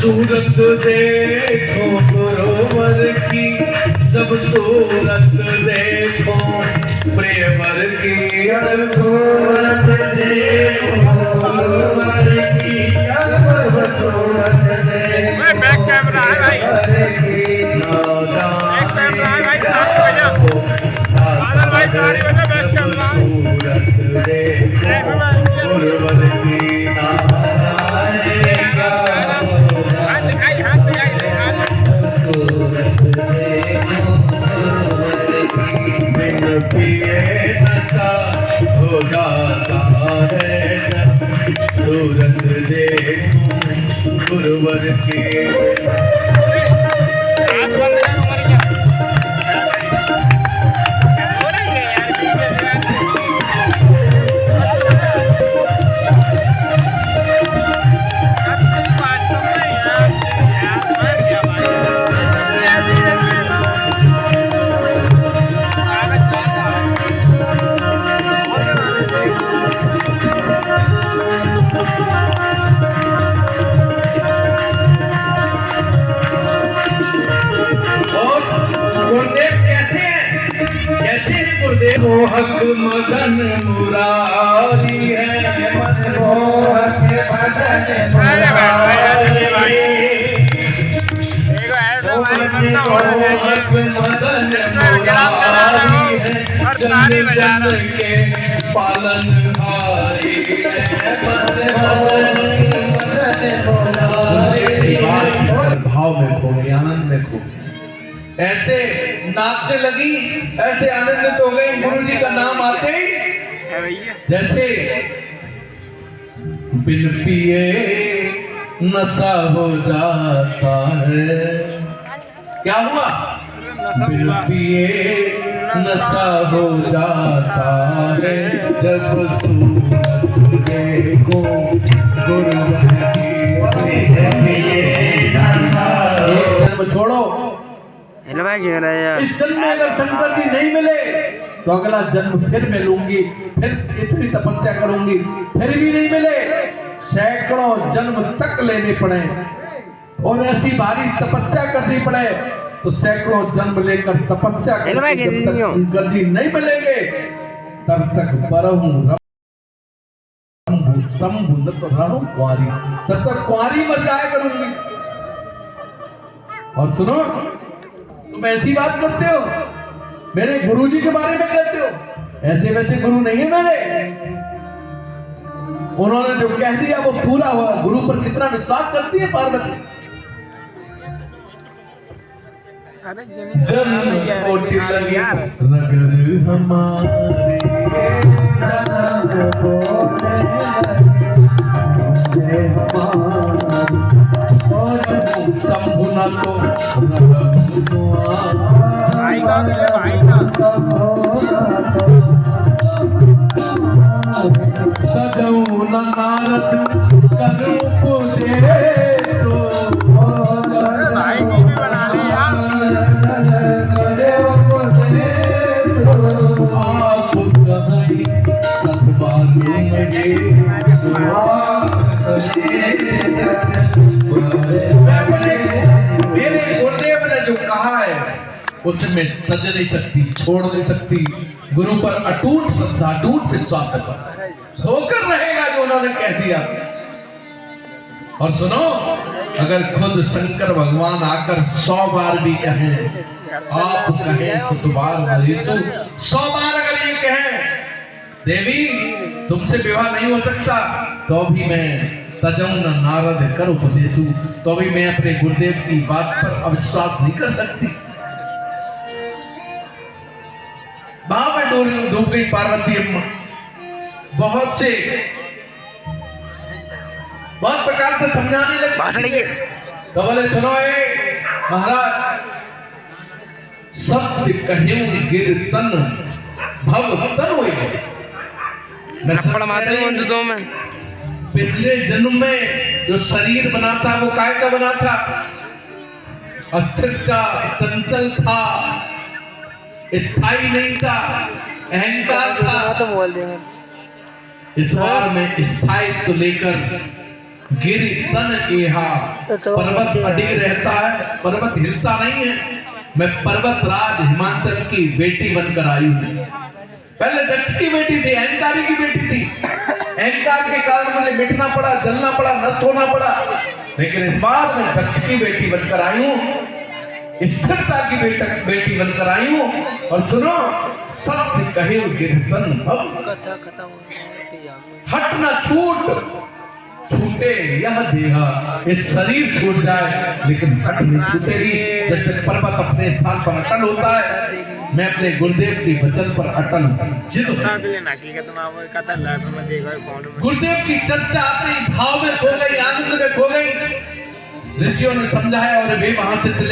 सूरत देखो गुरुवर की, जब सूरत देखो प्रेमर की, जब सूरत देखो गुरुवर की, जब सूरत देखो बैक कैमरा है भाई, प्रेमर की, बैक कैमरा है भाई, बादल भाई गाड़ी में बैक कैमरा है। सूरत देखो गुरुवर की, हाथ दिखाई, हाथ दिखाई, हाथ बिन पिए नशा हो जाता है, सूरत देखो गुरुवर की। हाथ बंद है उमर क्या हो रही है यार, गुरुदेव कैसे हैं? कैसे हैं गुरुदेव? मोहक मदन मुरारी है, मनमोहक भजन मुरारी, मोहक मदन मुरारी है, जन जन के पालनहारी है, भाव में खो गई, आनंद में खो गई, ऐसे नाचने लगी, ऐसे आनंदित हो गई गुरु जी का नाम आते ही, जैसे बिन पिए नशा हो जाता है। क्या हुआ? बिन पिए नशा हो जाता है, जब सूरत देखो गुरुवर की। छोड़ो, इस जन्म में अगर शंकर जी नहीं मिले तो अगला जन्म फिर मैं लूंगी, फिर इतनी तपस्या करूंगी, फिर भी नहीं मिले, सैकड़ों जन्म तक लेने पड़े और ऐसी भारी तपस्या करनी पड़े तो सैकड़ों जन्म लेकर तपस्या करके जब तक शंकर जी नहीं मिलेंगे तब तक बरहूं शंभु न तो रहूं कुंवारी, तब तक कुंवारी मर जाया करूंगी। और सुनो, तुम ऐसी बात करते हो, मेरे गुरुजी के बारे में कहते हो, ऐसे वैसे गुरु नहीं है मेरे, उन्होंने जो कह दिया वो पूरा हुआ। गुरु पर कितना विश्वास करती है पार्वती? जन्म कोटि लगी नगर हमारे, शंभु न तो तजऊ न नारद करू उपदेशो, आप कहीं सतबालू मेरे गुरुदेव ने जो कहा है उसमें तज नहीं सकती, छोड़ नहीं सकती। गुरु पर अटूट श्रद्धा, अटूट विश्वास होकर रहेगा जो उन्होंने कह दिया। और सुनो, अगर खुद शंकर भगवान आकर 100 बार भी कहें, आप कहें सतबार यीशु 100 बार अगर ये कहें देवी तुमसे विवाह नहीं हो सकता, तो भी मैं तजौन नारद कर उपदेशु, तो भी मैं अपने गुरुदेव की बात पर अविश्वास नहीं कर सकती। भाव में डूब गई पार्वती अम्मा। बहुत प्रकार से समझाने लगी, तो बोले सुनो महाराज, सत्य कहूं गिरतन भव तन हो गए। मैं पिछले जन्म में जो शरीर बना था वो काय का बना था? अस्थिर था, चंचल था, स्थायी नहीं था, अहंकार था। तो बोल दे। इस बार मैं स्थायित्व लेकर गिर तन एहा, पर्वत अड़ी रहता है, पर्वत हिलता नहीं है। मैं पर्वत राज हिमाचल की बेटी बनकर आई हूँ। पहले दक्ष की बेटी थी, अहंकारी की बेटी थी। अहंकार के कारण मुझे मिटना पड़ा, जलना पड़ा, नष्ट होना पड़ा। लेकिन इस बार मैं दक्ष की बेटी बनकर आई हूँ, स्थिरता की बेटी बनकर आई हूँ। और सुनो, सत्य कहे गिरतन भव, हट न छूट, छूटे यह देहा। ये शरीर छूट जाए लेकिन हट नहीं छूटेगी। जैसे पर्वत अपने स्थान पर अटल होता है, मैं अपने गुरुदेव के वचन पर अटल हूँ। गुरुदेव की चर्चा अपनी भाव में खो गई, आनंद में खो गई। ऋषियों ने समझाया और वे वहां से चले।